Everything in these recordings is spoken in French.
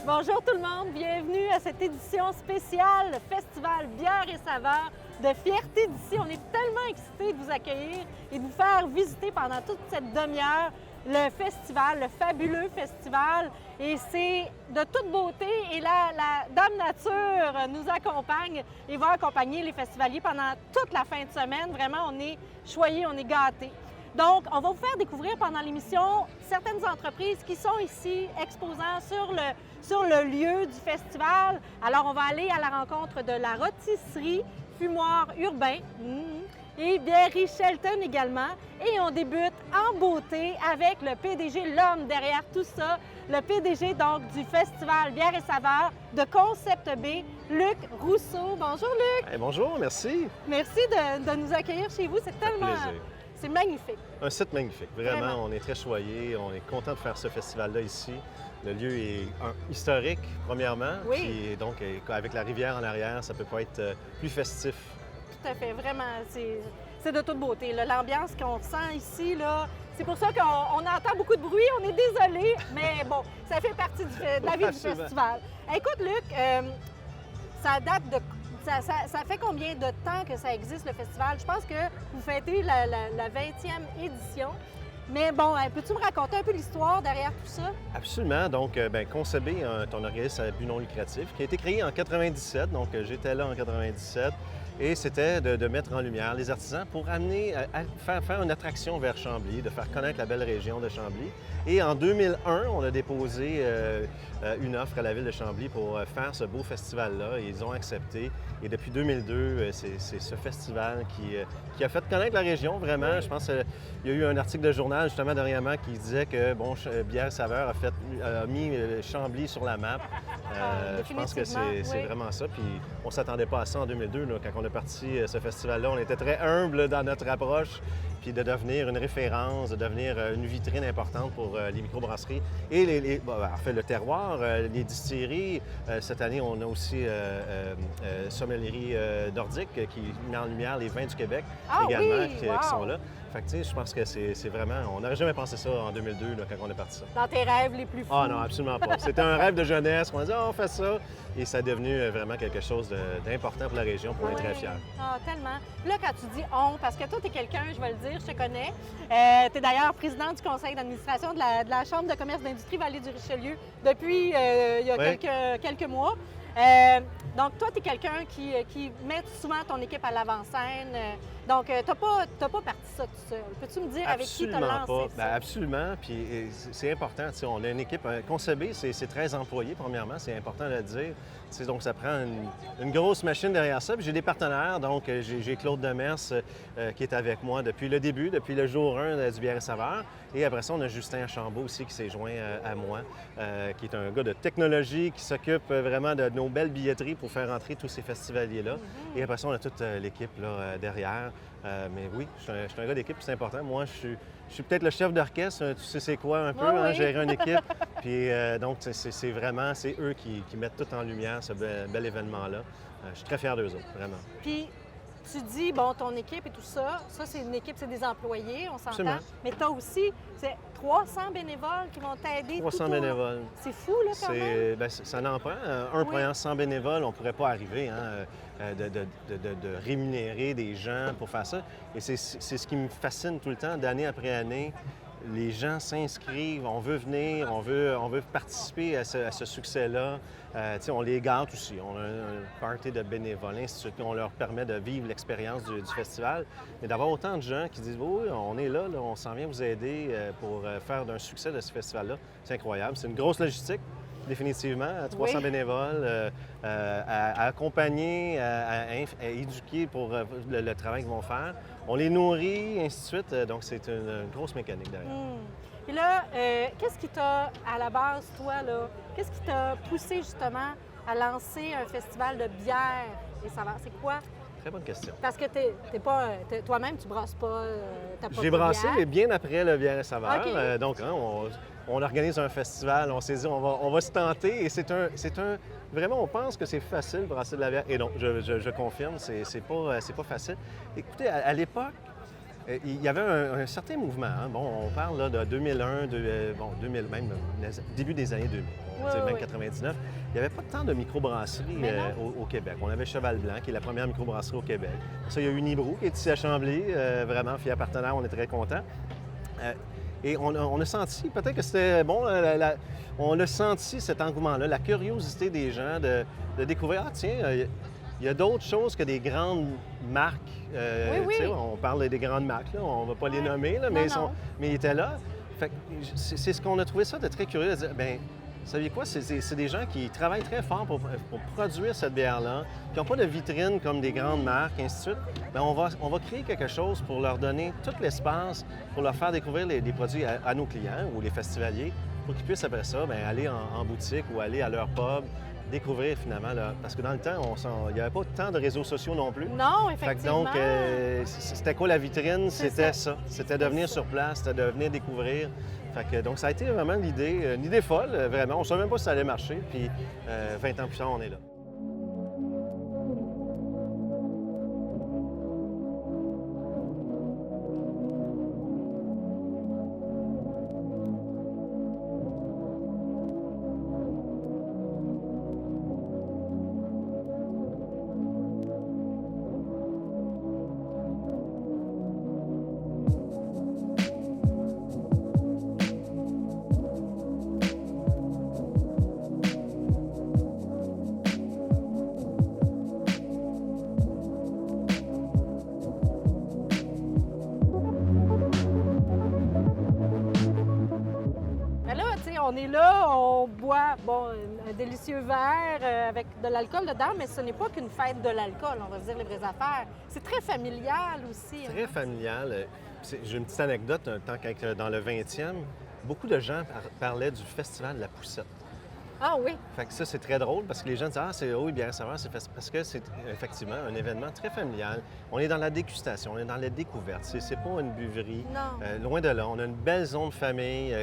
Bonjour tout le monde, bienvenue à cette édition spéciale Festival Bière et Saveurs de Fierté d'ici. On est tellement excités de vous accueillir et de vous faire visiter pendant toute cette demi-heure le festival, le fabuleux festival. Et c'est de toute beauté et la Dame Nature nous accompagne et va accompagner les festivaliers pendant toute la fin de semaine. Vraiment, on est choyés, on est gâtés. Donc, on va vous faire découvrir pendant l'émission certaines entreprises qui sont ici exposant sur le lieu du festival. Alors, on va aller à la rencontre de la rôtisserie Fumoir Urbain et Bièrerie Shelton également. Et on débute en beauté avec le PDG, l'homme derrière tout ça, le PDG donc du festival Bière et Saveurs de Concept B, Luc Rousseau. Bonjour Luc! Hey, bonjour, merci. Merci de nous accueillir chez vous, c'est tellement... C'est magnifique. Un site magnifique. Vraiment, on est très choyés. On est content de faire ce festival-là ici. Le lieu est historique, premièrement. Oui. Puis donc, avec la rivière en arrière, ça peut pas être plus festif. Tout à fait. Vraiment, c'est de toute beauté. L'ambiance qu'on ressent ici, là, c'est pour ça qu'on entend beaucoup de bruit. On est désolé, mais bon, ça fait partie de la vie du festival. Écoute, Luc, ça date de... Ça fait combien de temps que ça existe, le festival? Je pense que vous fêtez la 20e édition. Mais bon, peux-tu me raconter un peu l'histoire derrière tout ça? Absolument. Donc, Concept B est un organisme à but non lucratif qui a été créé en 97. Donc, j'étais là en 97. Et c'était de mettre en lumière les artisans pour amener, faire une attraction vers Chambly, de faire connaître la belle région de Chambly. Et en 2001, on a déposé une offre à la Ville de Chambly pour faire ce beau festival-là. Et ils ont accepté. Et depuis 2002, c'est ce festival qui a fait connaître la région, vraiment. Je pense qu'il y a eu un article de journal, justement, dernièrement, qui disait que, bon, Bière Saveur a mis Chambly sur la map. Je pense que c'est vraiment ça. Puis on ne s'attendait pas à ça en 2002, là, quand on a parti ce festival-là. On était très humble dans notre approche, puis de devenir une référence, de devenir une vitrine importante pour les microbrasseries et en fait, le terroir, les distilleries. Cette année, on a aussi Sommellerie Nordique qui met en lumière les vins du Québec également qui sont là. Fait que, tu sais, je pense que c'est vraiment... On n'aurait jamais pensé ça en 2002, là, quand on est parti ça. Dans tes rêves les plus fous? Ah non, absolument pas. C'était un rêve de jeunesse. On a dit, on fait ça. Et ça est devenu vraiment quelque chose d'important pour la région, pour être très fiers. Ah, tellement. Là, quand tu dis « on », parce que toi, tu es quelqu'un, je vais le dire, je te connais. Tu es d'ailleurs président du conseil d'administration de la Chambre de commerce d'industrie Vallée du Richelieu depuis il y a quelques mois. Donc, toi, tu es quelqu'un qui met souvent ton équipe à l'avant-scène. Donc, tu n'as pas parti ça tout seul. Peux-tu me dire avec qui tu as lancé ça? Absolument. Puis c'est important. On a une équipe. Concept B, c'est 13 employés, premièrement. C'est important de le dire. Donc, ça prend une grosse machine derrière ça. Puis j'ai des partenaires. Donc, j'ai Claude Demers qui est avec moi depuis le début, depuis le jour 1 du Bière et Saveurs. Et après ça, on a Justin Chambaud aussi qui s'est joint à moi, qui est un gars de technologie qui s'occupe vraiment de nos belles billetteries pour faire entrer tous ces festivaliers-là. Et après ça, on a toute l'équipe là, derrière. Mais oui, je suis un gars d'équipe, c'est important. Moi, je suis peut-être le chef d'orchestre, tu sais c'est quoi un peu, gérer une équipe. Puis donc, c'est vraiment, c'est eux qui mettent tout en lumière, ce bel événement-là. Je suis très fier d'eux autres, vraiment. Puis, tu dis, bon, ton équipe et tout ça, c'est une équipe, c'est des employés, on s'entend. Absolument. Mais tu as aussi 300 bénévoles qui vont t'aider. 300 bénévoles. C'est fou, là, quand même. Bien, ça en prend. Prenant 100 bénévoles, on ne pourrait pas arriver de rémunérer des gens pour faire ça. Et c'est ce qui me fascine tout le temps, d'année après année. Les gens s'inscrivent, on veut venir, on veut participer à ce succès-là. On les gâte aussi. On a un party de bénévoles, ainsi de suite. On leur permet de vivre l'expérience du festival. Mais d'avoir autant de gens qui disent « Oui, on est là, on s'en vient vous aider pour faire d'un succès de ce festival-là », c'est incroyable. C'est une grosse logistique, définitivement. 300 bénévoles à accompagner, à éduquer pour le travail qu'ils vont faire. On les nourrit, ainsi de suite. Donc, c'est une grosse mécanique derrière. Et là, qu'est-ce qui t'a, à la base, toi, là, qu'est-ce qui t'a poussé justement à lancer un festival de bière et saveurs? C'est quoi? Très bonne question. Parce que t'es pas, toi-même, tu brasses pas ta propre J'ai brassé, bière. mais bien après le Bière et Saveurs. Okay. Donc, on organise un festival, on s'est dit, on va se tenter. Et vraiment, on pense que c'est facile de brasser de la bière. Et non, je confirme, c'est pas facile. Écoutez, à l'époque, Il y avait un certain mouvement. Hein. Bon, on parle là, de 2001, 2000, même début des années 2000, Oui, même oui. 99. Il n'y avait pas tant de microbrasseries Mais non. au Québec. On avait Cheval Blanc, qui est la première microbrasserie au Québec. Ça, il y a Unibrou, qui est ici à Chambly, vraiment fier partenaire, on est très contents. Et on a senti, peut-être que c'était bon, on a senti cet engouement-là, la curiosité des gens de découvrir, ah tiens, il y a d'autres choses que des grandes marques. Oui, oui. Tu sais, on parle des grandes marques, là, on ne va pas les Ouais. nommer, là, Non, mais, non. mais ils étaient là. Fait que c'est ce qu'on a trouvé ça de très curieux, de dire, bien, vous saviez quoi, c'est des gens qui travaillent très fort pour produire cette bière-là, qui n'ont pas de vitrine comme des grandes marques, ainsi de suite. Bien, on va créer quelque chose pour leur donner tout l'espace, pour leur faire découvrir les produits à nos clients ou les festivaliers, pour qu'ils puissent après ça bien, aller en boutique ou aller à leur pub, découvrir finalement, là, parce que dans le temps, il n'y avait pas tant de réseaux sociaux non plus. Non, Fait que effectivement. donc, c'était quoi la vitrine? C'est C'était ça. ça. C'était de venir sur place, c'était de venir découvrir. Fait que, donc, ça a été vraiment l'idée, une idée folle, vraiment. On ne savait même pas si ça allait marcher. Puis, 20 ans plus tard, on est là. Mais là, tu sais, on est là, on boit, bon, un délicieux verre avec de l'alcool dedans, mais ce n'est pas qu'une fête de l'alcool, on va se dire les vraies affaires. C'est très familial aussi. Hein. Très familial. J'ai une petite anecdote, un temps quand, dans le 20e, beaucoup de gens parlaient du festival de la Poussette. Ah oui, Fait que ça, c'est très drôle parce que les gens disent « Ah, c'est oui, bien savoir, parce que c'est effectivement un événement très familial. On est dans la dégustation, on est dans la découverte. C'est pas une buverie. non. Loin de là, on a une belle zone famille,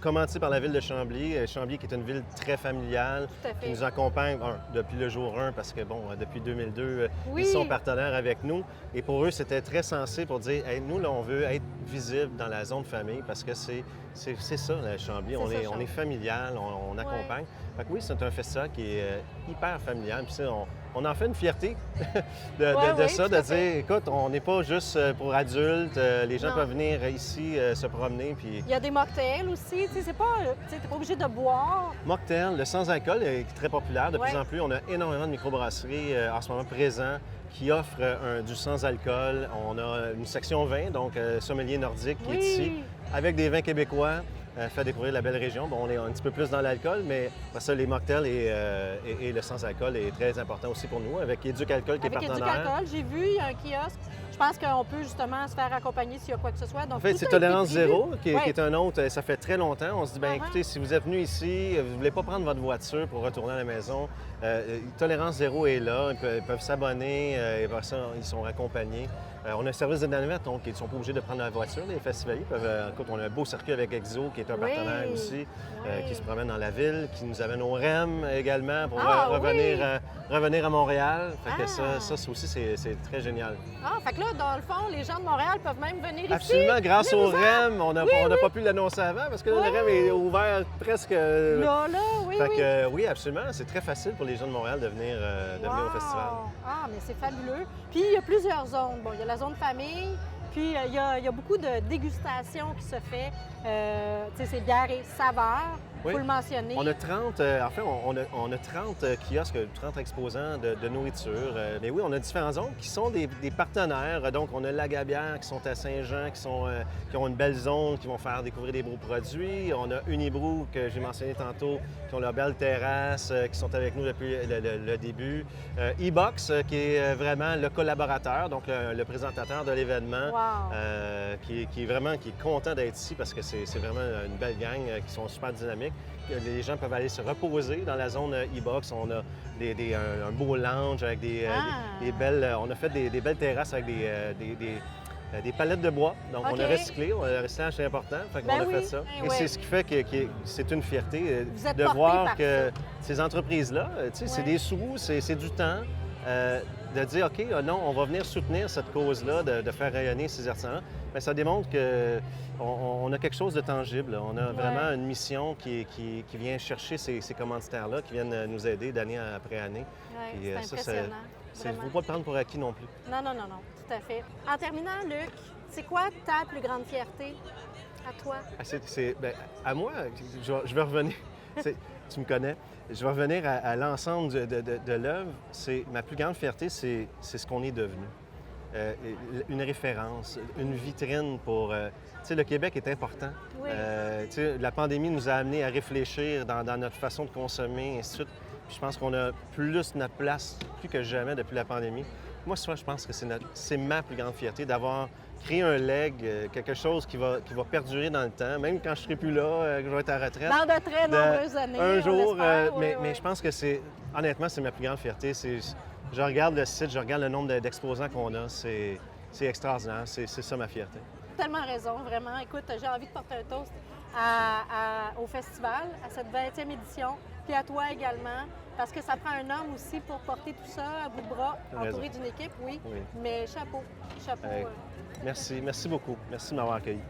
commentée par la ville de Chambly. Chambly qui est une ville très familiale, Tout à qui fait. nous accompagne depuis le jour 1 parce que, bon, depuis 2002, Oui. ils sont partenaires avec nous. Et pour eux, c'était très sensé pour dire hey, nous, là, on veut être visible dans la zone famille parce que c'est ça, la Chambly. C'est On ça, est Chambly. familial, on Ouais. accompagne. Fait que oui, c'est un festival qui est hyper familial. Puis ça, on en fait une fierté de Ouais, ça, tout de à dire, fait. écoute, on n'est pas juste pour adultes. Les gens Non. peuvent venir ici se promener. Puis Il y a des mocktails aussi, tu sais, c'est pas, tu sais, t'es pas obligé de boire. mocktail, le sans-alcool est très populaire. De Ouais. plus en plus, on a énormément de microbrasseries en ce moment présents qui offrent du sans-alcool. On a une section vin, donc sommelier nordique qui est ici, avec des vins québécois. Fait découvrir la belle région. Bon, on est un petit peu plus dans l'alcool, mais après ça, les mocktails et le sans-alcool est très important aussi pour nous, avec Éduc Alcool qui est Avec partenaire. Éduc-Alcool, j'ai vu, il y a un kiosque. Je pense qu'on peut justement se faire accompagner s'il y a quoi que ce soit. Donc, En fait, tout c'est a été Tolérance prévu. Zéro, qui Ouais. est un autre, ça fait très longtemps. On se dit, bien, Uh-huh. écoutez, si vous êtes venu ici, vous ne voulez pas prendre votre voiture pour retourner à la maison, Tolérance Zéro est là, ils peuvent s'abonner, et après ça, ils sont accompagnés. On a un service de navette, donc ils ne sont pas obligés de prendre la voiture. Les festivaliers peuvent, écoute, on a un beau circuit avec Exo, qui est un Oui. partenaire aussi, Oui. qui se promène dans la ville, qui nous amène au REM également pour Ah, revenir, oui. revenir à Montréal. Fait que Ah. ça aussi, c'est très génial. Ah, fait que là, dans le fond, les gens de Montréal peuvent même venir ici. Absolument, grâce au Venez-vous-en. REM, on n'a Oui, pas pu l'annoncer avant parce que Oui. le REM est ouvert presque. Là, oui, Fait oui. que, oui, absolument. C'est très facile pour les gens de Montréal de venir au Wow! festival. Ah, mais c'est fabuleux. Puis, il y a plusieurs zones. Bon, il y a la zone famille, puis il y a beaucoup de dégustation qui se fait. Tu sais, c'est bière et saveur, il Oui. faut le mentionner. On a 30, en fait, on a 30 kiosques, 30 exposants de nourriture. Mais oui, on a différentes zones qui sont des partenaires. Donc, on a Lagabière qui sont à Saint-Jean, qui ont une belle zone, qui vont faire découvrir des beaux produits. On a Unibrou, que j'ai mentionné tantôt, qui ont leur belle terrasse, qui sont avec nous depuis le début. E-Box, qui est vraiment le collaborateur, donc le présentateur de l'événement. Wow! Qui est content d'être ici parce que c'est vraiment une belle gang qui sont super dynamiques. Les gens peuvent aller se reposer dans la zone e-box. On a un beau lounge avec des belles... On a fait des belles terrasses avec des palettes de bois. Donc, OK. on a recyclé. Le recyclage, c'est important. Fait qu'on Ben a oui, fait ça. ben Et ouais. c'est ce qui fait que c'est une fierté Vous êtes de porté voir par que ça. ces entreprises-là, tu sais, c'est Ouais. des sous, c'est du temps. De dire, OK, non, on va venir soutenir cette cause-là, de faire rayonner ces artisans. Bien, ça démontre qu'on a quelque chose de tangible. On a vraiment une mission qui vient chercher ces commanditaires-là, qui viennent nous aider d'année après année. Oui, c'est impressionnant. Il ne faut pas le prendre pour acquis non plus. Non, non, non, non, tout à fait. En terminant, Luc, c'est quoi ta plus grande fierté à toi? Bien, à moi, je vais revenir. Tu me connais. Je vais revenir à l'ensemble de l'œuvre. Ma plus grande fierté, c'est ce qu'on est devenu. Une référence, une vitrine pour... tu sais, le Québec est important. Oui. Tu sais, la pandémie nous a amenés à réfléchir dans notre façon de consommer, et ainsi de suite. Puis je pense qu'on a plus notre place, plus que jamais, depuis la pandémie. Moi, je pense que c'est ma plus grande fierté d'avoir créé un leg, quelque chose qui va perdurer dans le temps, même quand je ne serai plus là, que je vais être à la retraite. Dans de très nombreuses années, un jour, mais je pense que honnêtement, c'est ma plus grande fierté. Je regarde le site, je regarde le nombre d'exposants qu'on a, c'est extraordinaire, c'est ça ma fierté. Tellement raison, vraiment. Écoute, j'ai envie de porter un toast au festival, à cette 20e édition, puis à toi également, parce que ça prend un homme aussi pour porter tout ça à bout de bras, entouré d'une équipe, oui, mais chapeau. Merci beaucoup. Merci de m'avoir accueilli.